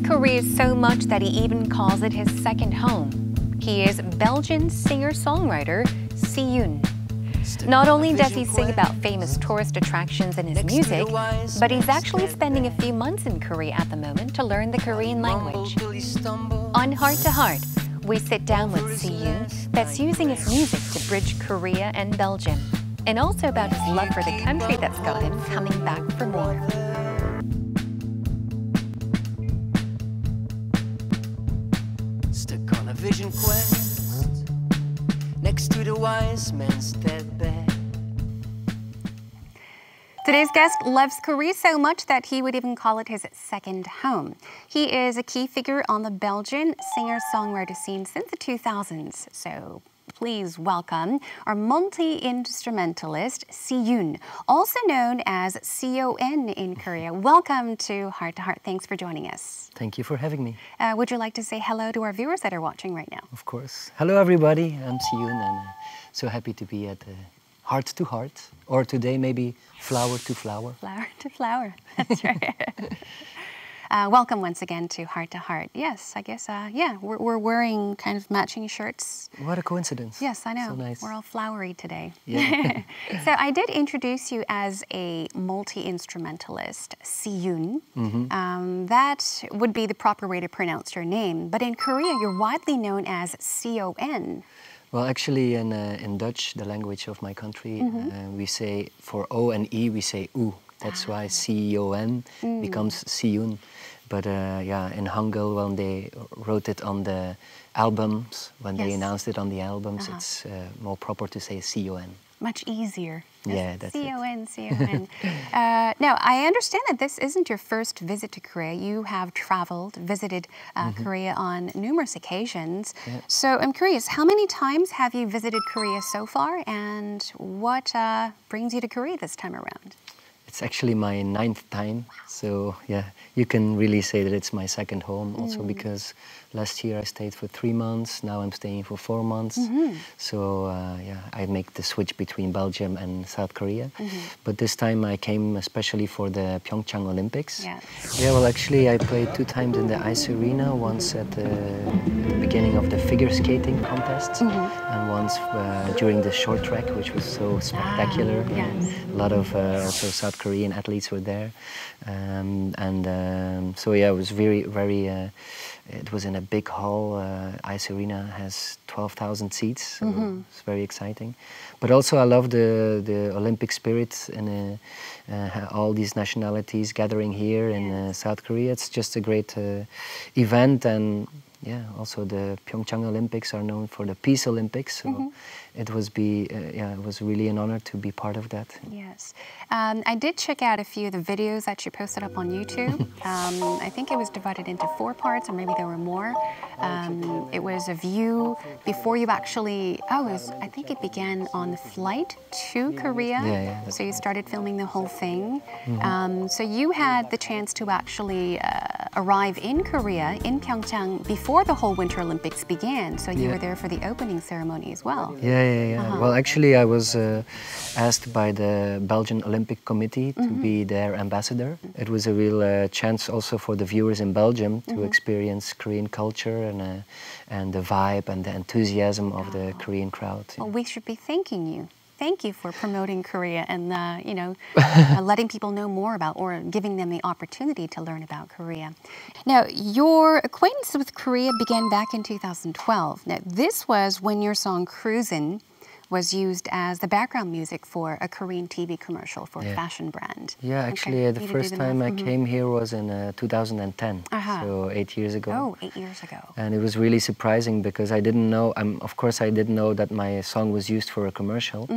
Korea so much that he even calls it his second home. He is Belgian singer-songwriter Sioen. Not only does he sing about famous tourist attractions in his music, but he's actually spending a few months in Korea at the moment to learn the Korean language. On Heart to Heart, we sit down with Sioen that's using his music to bridge Korea and Belgium, and also about his love for the country that's got him coming back for more. Stuck on a vision quest next to the wise men's deathbed. Today's guest loves Korea so much that he would even call it his second home. He is a key figure on the Belgian singer-songwriter scene since the 2000s. So please welcome our multi-instrumentalist, Sioen, also known as Sioen in Korea. Welcome to Heart. Thanks for joining us. Thank you for having me. Would you like to say hello to our viewers that are watching right now? Of course. Hello, everybody. I'm Sioen, and so happy to be at Heart to Heart, or today maybe Flower to Flower. Flower to Flower. That's right. Welcome once again to Heart. Yes, I guess, yeah, we're wearing kind of matching shirts. What a coincidence. Yes, I know. So nice. We're all flowery today. Yeah. So I did introduce you as a multi-instrumentalist, Sioen. That would be the proper way to pronounce your name. But in Korea, you're widely known as Sioen. Well, actually, in Dutch, the language of my country, we say for O and E, we say U. That's why Sioen becomes Sioen. But yeah, in Hangul, when they wrote it on the albums, when they announced it on the albums, it's more proper to say Sioen. Much easier. Yeah, that's Sioen. Now, I understand that this isn't your first visit to Korea. You have traveled, visited Korea on numerous occasions. Yeah. So I'm curious, how many times have you visited Korea so far, and what brings you to Korea this time around? It's actually my 9th time, so yeah, you can really say that it's my second home. Also because last year I stayed for 3 months, now I'm staying for 4 months. So yeah, I make the switch between Belgium and South Korea. But this time I came especially for the Pyeongchang Olympics. Yes. Yeah, well actually I played 2 times in the ice arena, once at the beginning of the figure skating contests, and once during the short track, which was so spectacular. Yes. A lot of also South Korean athletes were there, so yeah, it was very. It was in a big hall. Ice Arena has 12,000 seats, so it's very exciting. But also, I love the Olympic spirit and all these nationalities gathering here in South Korea. It's just a great event, and yeah, also the Pyeongchang Olympics are known for the Peace Olympics. So it was really an honor to be part of that. Yes. I did check out a few of the videos that you posted up on YouTube. I think it was divided into 4 parts, or maybe there were more. It was a view before you actually, I think it began on the flight to Korea. Yeah, so you started filming the whole thing. So you had the chance to actually arrive in Korea, in Pyeongchang, before the whole Winter Olympics began. So you were there for the opening ceremony as well. Yeah. Well, actually, I was asked by the Belgian Olympic Committee to be their ambassador. It was a real chance also for the viewers in Belgium to experience Korean culture and the vibe and the enthusiasm of the Korean crowd. Well, we should be thanking you. Thank you for promoting Korea and, letting people know more about, or giving them the opportunity to learn about Korea. Now, your acquaintance with Korea began back in 2012. Now, this was when your song Cruisin' was used as the background music for a Korean TV commercial for a fashion brand. Yeah, actually, the first time I came here was in 2010, so 8 years ago. Oh, 8 years ago. And it was really surprising because I didn't know, of course I didn't know that my song was used for a commercial,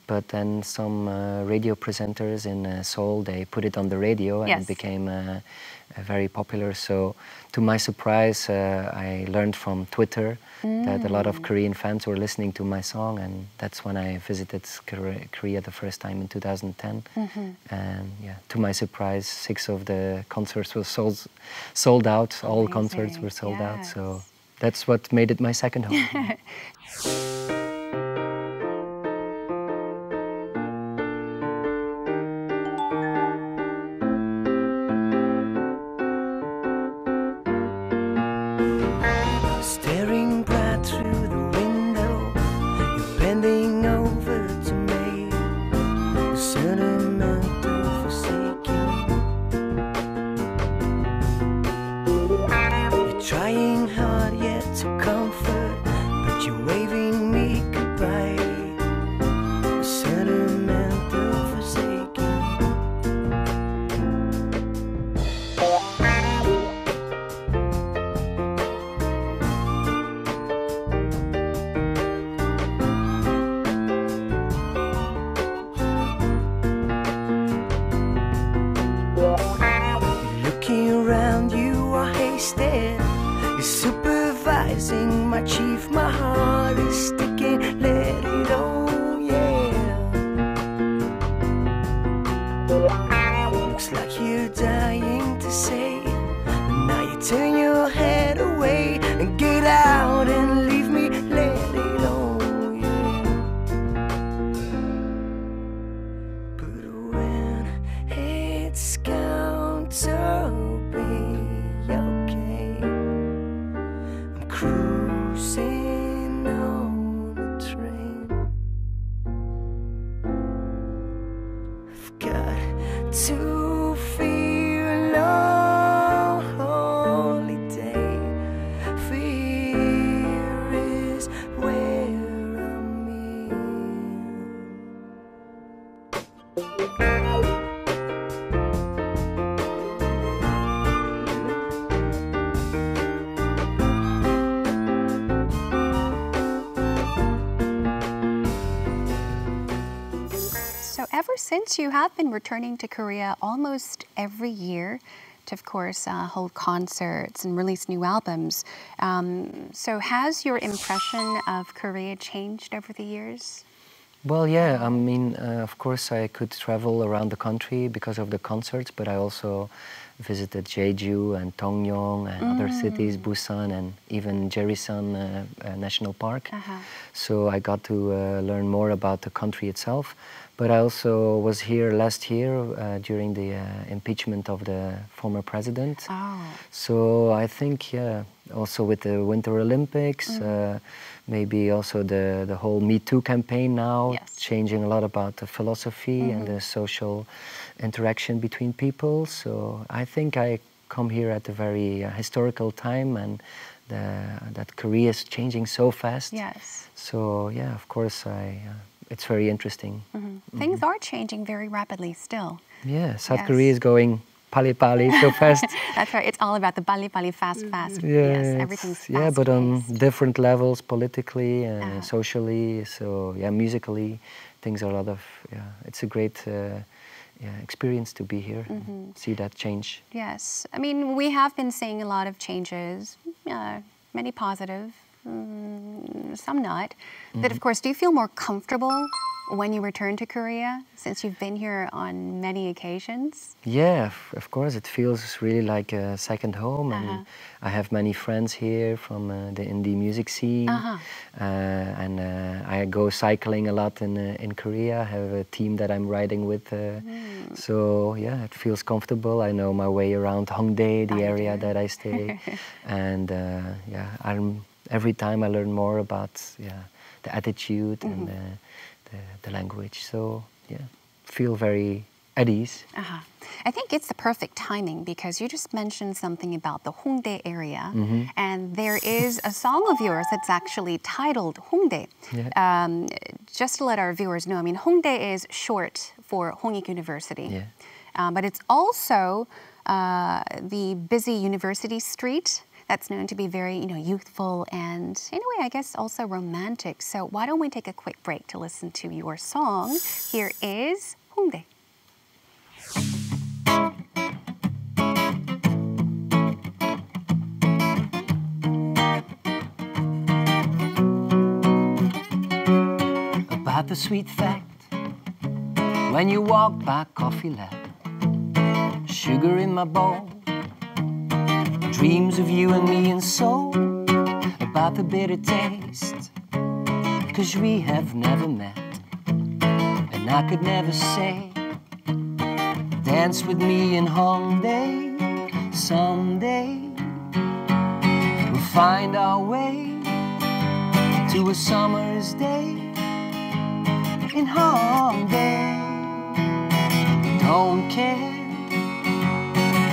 but then some radio presenters in Seoul, they put it on the radio and it became very popular. So to my surprise, I learned from Twitter that a lot of Korean fans were listening to my song, and that's when I visited Korea the first time in 2010. And yeah, to my surprise, 6 of the concerts were sold out. All concerts were sold out, so that's what made it my second home. my chief, my heart is sticking, let it on, yeah. Looks like you're dying to say, but now you turn your head away and get out and leave me, let it on, yeah. But when it's going to be okay, I'm cruising on the train. I've got to feel a holiday. Fear is where I'm in. So ever since you have been returning to Korea almost every year to, of course, hold concerts and release new albums, so has your impression of Korea changed over the years? Well, yeah, I mean, of course I could travel around the country because of the concerts, but I also visited Jeju and Dongyong and other cities, Busan and even Jerissan National Park. So I got to learn more about the country itself. But I also was here last year during the impeachment of the former president. So I think, yeah, also with the Winter Olympics, maybe also the whole Me Too campaign now, changing a lot about the philosophy and the social interaction between people. So I think I come here at a very historical time, and that Korea is changing so fast. So yeah, of course, it's very interesting. Things are changing very rapidly still. Yeah, South Korea is going pali-pali so fast. That's right. It's all about the pali-pali, fast. Yeah, Everything's fast. Yeah, but on different levels, politically and socially. So yeah, musically, things are a lot of. Yeah, it's a great experience to be here. See that change. Yes, I mean we have been seeing a lot of changes, many positive, some not. But of course, do you feel more comfortable when you return to Korea, since you've been here on many occasions? Yeah, of course, it feels really like a second home, and I have many friends here from the indie music scene, and I go cycling a lot in Korea. I have a team that I'm riding with, so yeah, it feels comfortable. I know my way around Hongdae, the area that I stay, and yeah, every time I learn more about the attitude and the language. So yeah, feel very at ease. I think it's the perfect timing because you just mentioned something about the Hongdae area, and there is a song of yours that's actually titled Hongdae. Just to let our viewers know, I mean, Hongdae is short for Hongik University, but it's also the busy university street that's known to be very, youthful and, in a way, I guess, also romantic. So why don't we take a quick break to listen to your song? Here is Hongdae. About the sweet fact, when you walk by Coffee Lab, sugar in my bowl, dreams of you and me and soul, about the bitter taste, 'cause we have never met, and I could never say, dance with me in Hongdae, someday we'll find our way to a summer's day in Hongdae. Don't care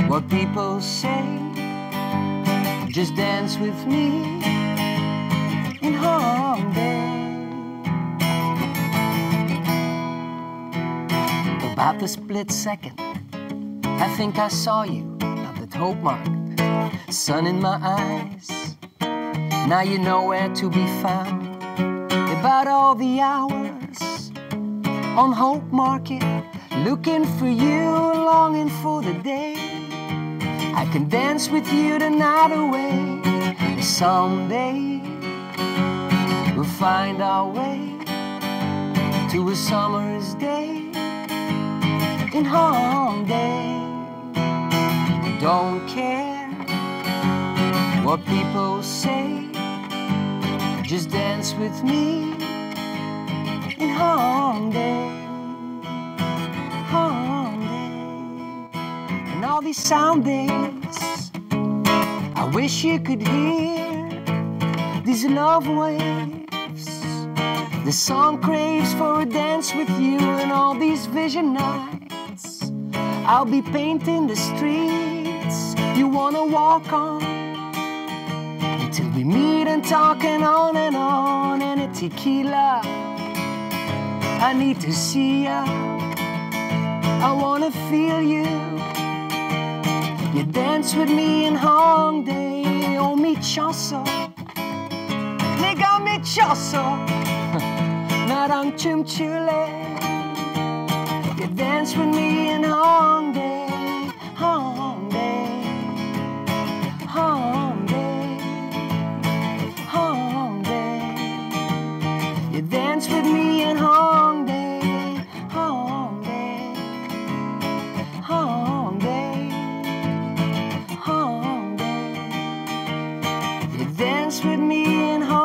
what people say, just dance with me in Hongdae. About the split second, I think I saw you on the Hope Market, sun in my eyes. Now you know where to be found. About all the hours on Hope Market, looking for you, longing for the day I can dance with you the night away. Someday we'll find our way to a summer's day in Hongdae. Don't care what people say, just dance with me in Hongdae, Hongdae. And all these sound days, I wish you could hear these love waves. The song craves for a dance with you, and all these vision nights I'll be painting the streets you wanna walk on, until we meet and talk and on and a tequila. I need to see ya, I wanna feel you. You dance with me in Hongdae. Oh, mi choso, 내가 미쳤어, 나랑 춤출래. You dance with me in Hongdae, Hongdae, Hongdae, Hongdae. You dance with me in Hongdae, Hongdae, Hongdae, Hongdae. You dance with me in Hongdae.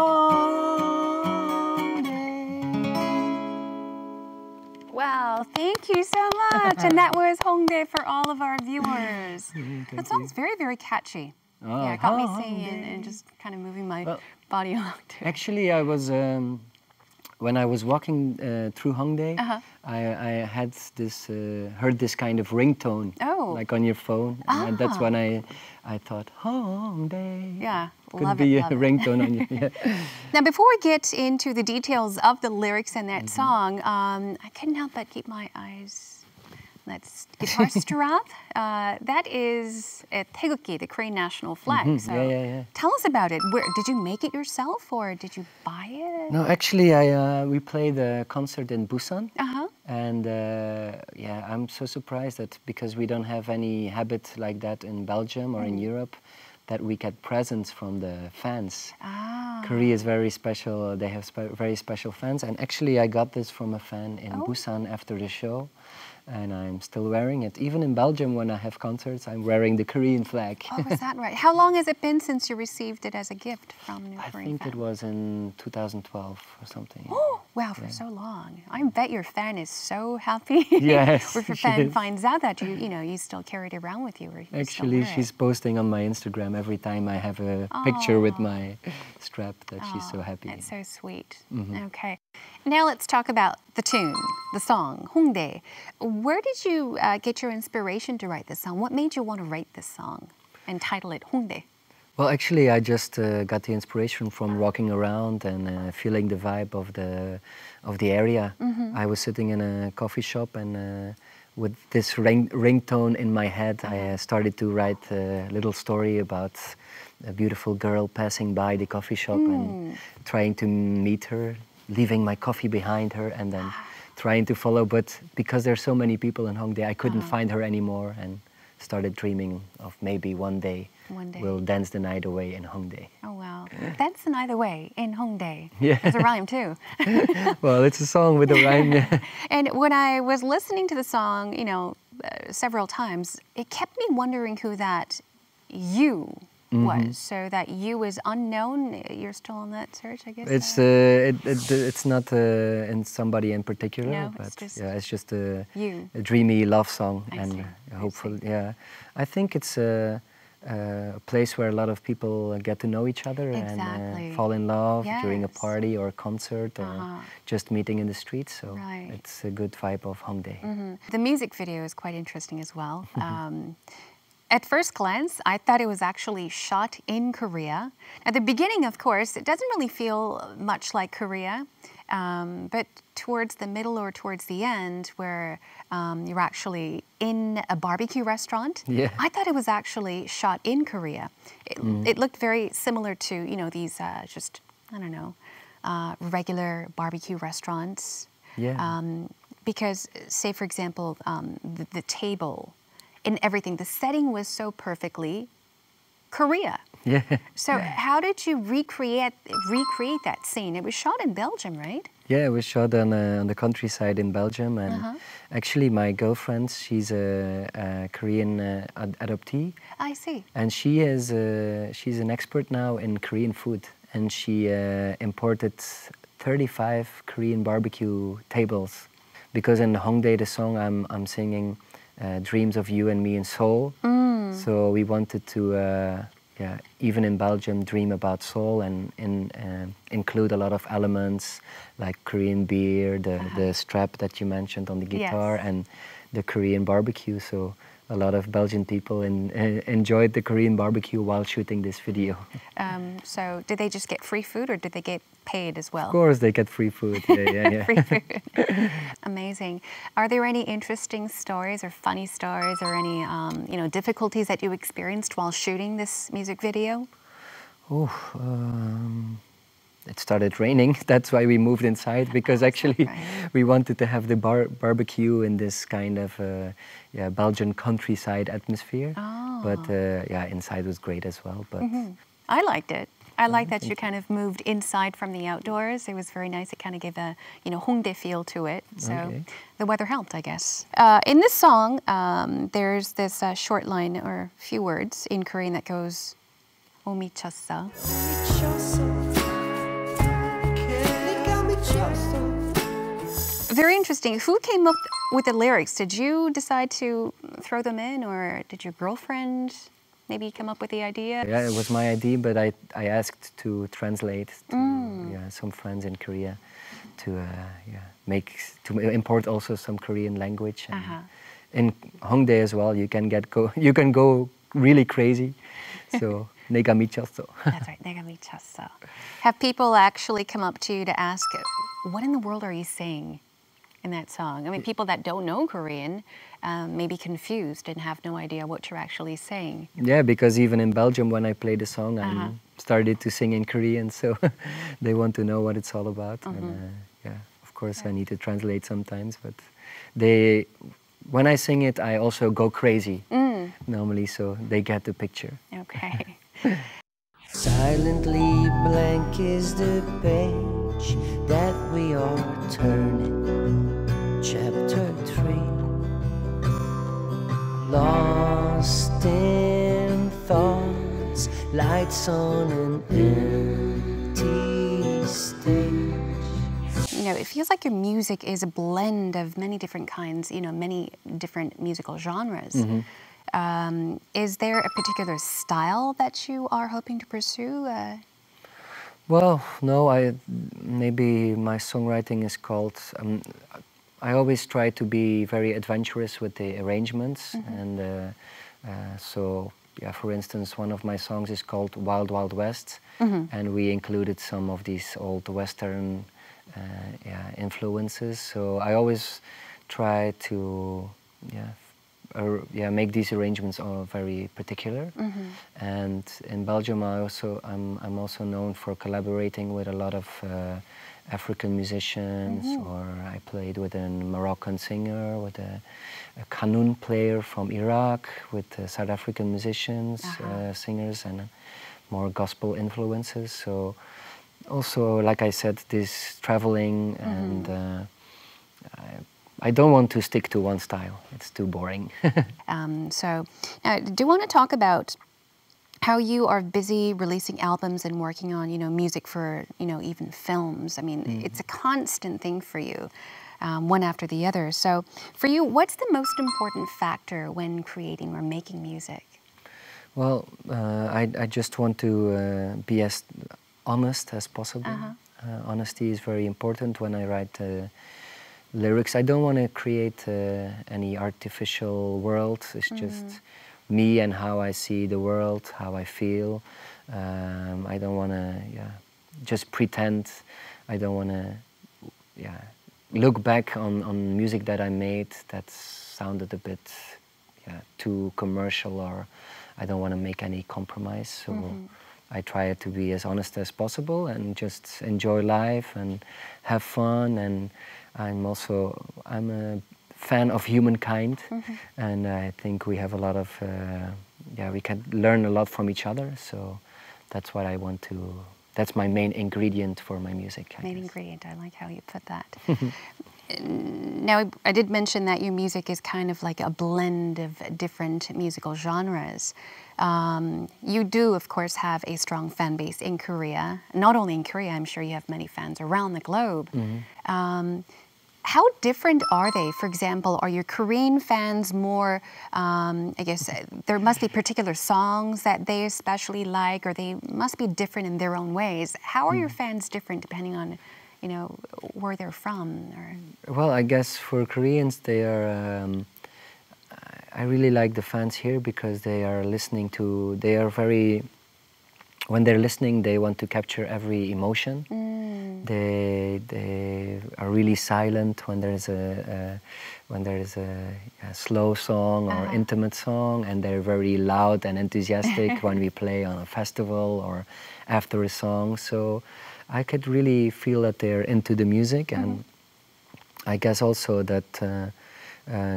Wow, thank you so much. And that was Hongdae for all of our viewers. That song's very, very catchy. Yeah, it got me singing and just kind of moving my body along to it. Actually, I was when I was walking through Hongdae, I had this heard this kind of ringtone, like on your phone, and that's when I thought Hongdae. Yeah, could be a ringtone on you. Yeah. Now, before we get into the details of the lyrics in that song, I couldn't help but keep my eyes. That's guitar strap. That is 태극기, the Korean national flag. So tell us about it. Where, did you make it yourself or did you buy it? No, actually, we played a concert in Busan. And yeah, I'm so surprised that because we don't have any habit like that in Belgium or in Europe, that we get presents from the fans. Korea is very special. They have very special fans. And actually, I got this from a fan in Busan after the show. And I'm still wearing it. Even in Belgium, when I have concerts, I'm wearing the Korean flag. Oh, is that right? How long has it been since you received it as a gift from a Korean fan? I think it was in 2012 or something. Oh, wow, for so long. I bet your fan is so happy. Yes, if your fan finds out that you still carry it around with you. Or you actually, she's posting on my Instagram every time I have a picture with my strap that she's so happy. That's so sweet. Okay. Now let's talk about the tune, the song, Hongdae. Where did you get your inspiration to write this song? What made you want to write this song and title it Hongdae? Well, actually, I just got the inspiration from walking around and feeling the vibe of the area. I was sitting in a coffee shop and with this ringtone in my head, I started to write a little story about a beautiful girl passing by the coffee shop and trying to meet her, leaving my coffee behind her and then trying to follow. But because there's so many people in Hongdae, I couldn't find her anymore and started dreaming of maybe one day we'll dance the night away in Hongdae. Oh, wow. Dance the night away in Hongdae. Yeah. There's a rhyme, too. Well, it's a song with a rhyme, yeah. And when I was listening to the song, several times, it kept me wondering who that you was. So that you is unknown. You're still on that search, I guess. It's not in somebody in particular, but it's just a dreamy love song, and hopefully, I think it's a place where a lot of people get to know each other and fall in love during a party or a concert or just meeting in the streets. So it's a good vibe of Hongdae. The music video is quite interesting as well. At first glance, I thought it was actually shot in Korea. At the beginning, of course, it doesn't really feel much like Korea. But towards the middle or towards the end, where you're actually in a barbecue restaurant, I thought it was actually shot in Korea. It looked very similar to, these just, I don't know, regular barbecue restaurants. Because, say, for example, the table, in everything, the setting was so perfectly Korea. Yeah. So how did you recreate that scene? It was shot in Belgium, right? Yeah, it was shot on the countryside in Belgium, and actually my girlfriend, she's a Korean adoptee. I see. And she's an expert now in Korean food, and she imported 35 Korean barbecue tables, because in Hongdae, the song I'm singing, Dreams of You and Me in Seoul. So we wanted to, even in Belgium, dream about Seoul and include a lot of elements like Korean beer, the strap that you mentioned on the guitar, and the Korean barbecue. So a lot of Belgian people enjoyed the Korean barbecue while shooting this video. So did they just get free food, or did they get paid as well? Of course, they get free food. Yeah. Free food. Amazing. Are there any interesting stories or funny stories or any difficulties that you experienced while shooting this music video? It started raining. That's why we moved inside, because actually we wanted to have the barbecue in this kind of Belgian countryside atmosphere. But inside was great as well. But I liked it. I like that you kind of moved inside from the outdoors. It was very nice. It kind of gave a Hongdae feel to it. So the weather helped, I guess. In this song, there's this short line or few words in Korean that goes 미쳤어. Very interesting. Who came up with the lyrics? Did you decide to throw them in, or did your girlfriend maybe come up with the idea? Yeah, it was my idea, but I asked to translate to some friends in Korea to import also some Korean language. And in Hongdae as well, you can go really crazy. So 내가 미쳤어. That's right, 내가 미쳤어. Have people actually come up to you to ask, what in the world are you saying in that song? I mean, people that don't know Korean may be confused and have no idea what you're actually saying. Yeah, because even in Belgium, when I play the song, I started to sing in Korean, so they want to know what it's all about. And, of course, I need to translate sometimes, but when I sing it, I also go crazy normally, so they get the picture. Okay. Silently blank is the page that we are turning. Chapter 3. Lost in thoughts, lights on an empty stage. It feels like your music is a blend of many different kinds, many different musical genres. Is there a particular style that you are hoping to pursue? Well, no, maybe my songwriting is called... I always try to be very adventurous with the arrangements. And so, for instance, one of my songs is called Wild Wild West. And we included some of these old Western influences. So I always try to make these arrangements all very particular. And in Belgium, I'm also known for collaborating with a lot of African musicians, or I played with a Moroccan singer, with a qanun player from Iraq, with South African musicians, singers, and more gospel influences. So also, like I said, this traveling, and I don't want to stick to one style. It's too boring. So now, do you want to talk about how you are busy releasing albums and working on, music for, even films? I mean, it's a constant thing for you, one after the other. So for you, what's the most important factor when creating or making music? Well, I just want to be as honest as possible. Honesty is very important when I write lyrics. I don't want to create any artificial world. It's just me and how I see the world, how I feel. I don't want to just pretend. I don't want to look back on music that I made that sounded a bit too commercial, or I don't want to make any compromise. So I try to be as honest as possible and just enjoy life and have fun. And I'm a fan of humankind, and I think we have a lot of yeah, we can learn a lot from each other. So that's what I want to. That's my main ingredient for my music. Main ingredient. I like how you put that. Now, I did mention that your music is kind of like a blend of different musical genres. You do, of course, have a strong fan base in Korea. Not only in Korea, I'm sure you have many fans around the globe. How different are they? For example, are your Korean fans more, I guess, there must be particular songs that they especially like, or they must be different in their own ways. How are your fans different depending on, you know, where they're from? Or? Well, I guess for Koreans, they are, I really like the fans here because they are listening to, they are very, when they're listening, they want to capture every emotion. They are really silent when there is a slow song or intimate song, and they're very loud and enthusiastic when we play on a festival or after a song. So I could really feel that they're into the music, and I guess also that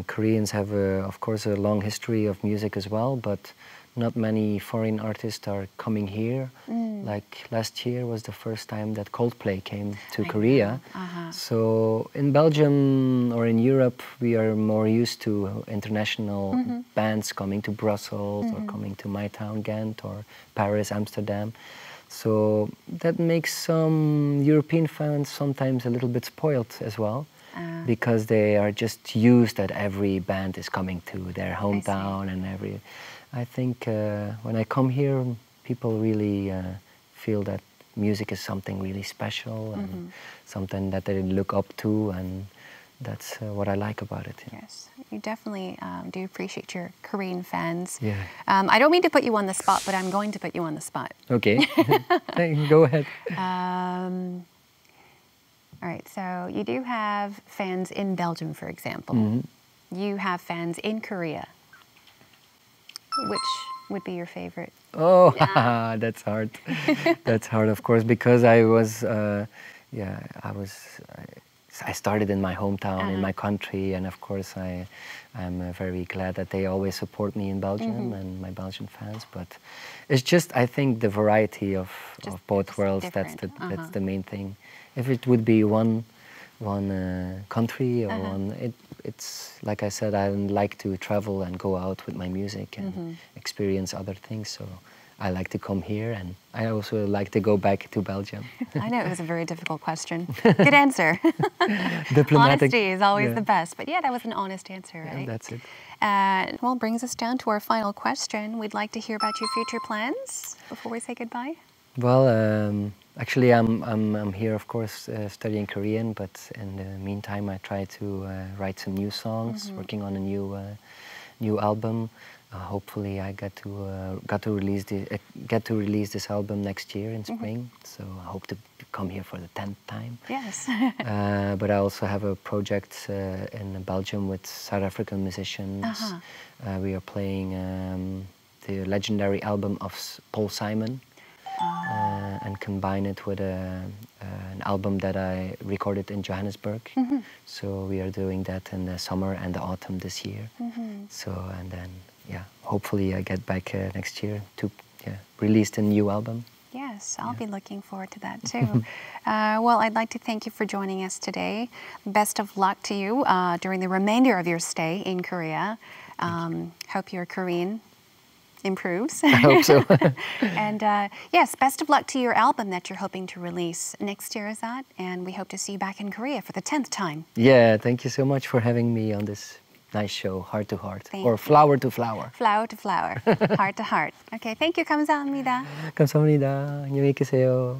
Koreans have, of course, a long history of music as well, but not many foreign artists are coming here. Like last year was the first time that Coldplay came to Korea. So in Belgium or in Europe, we are more used to international bands coming to Brussels or coming to my town, Ghent, or Paris, Amsterdam. So that makes some European fans sometimes a little bit spoiled as well. Because they are just used that every band is coming to their hometown and every... I think when I come here, people really feel that music is something really special and something that they look up to, and that's what I like about it. Yeah. Yes, you definitely do appreciate your Korean fans. Yeah. I don't mean to put you on the spot, but I'm going to put you on the spot. Okay, go ahead. All right, so you do have fans in Belgium, for example. You have fans in Korea. Which would be your favorite? Oh, that's hard. That's hard, of course, because I was, I started in my hometown, in my country, and of course I'm very glad that they always support me in Belgium and my Belgian fans. But it's just, I think, the variety of both worlds. That's the main thing. If it would be one country or one, it's like I said, I like to travel and go out with my music and experience other things. So I like to come here, and I also like to go back to Belgium. I know it was a very difficult question. Good answer. Diplomatic. Honesty is always the best, but yeah, that was an honest answer, right? Yeah, that's it. Well, brings us down to our final question. We'd like to hear about your future plans before we say goodbye. Well, actually, I'm here, of course, studying Korean, but in the meantime, I try to write some new songs, working on a new album. Hopefully, I get to release this album next year in spring. So I hope to come here for the 10th time. Yes. But I also have a project in Belgium with South African musicians. We are playing the legendary album of Paul Simon. And combine it with an album that I recorded in Johannesburg. So we are doing that in the summer and the autumn this year. So, and then, yeah, hopefully I get back next year to release the new album. Yes, I'll be looking forward to that too. Well, I'd like to thank you for joining us today. Best of luck to you during the remainder of your stay in Korea. Hope your Korean improves. I hope so. And yes, best of luck to your album that you're hoping to release next year, is that? And we hope to see you back in Korea for the 10th time. Yeah, thank you so much for having me on this nice show, Heart to Heart, or Flower to Flower. Flower to Flower, Heart to Heart. Okay, thank you. 감사합니다. 감사합니다. 안녕히 계세요.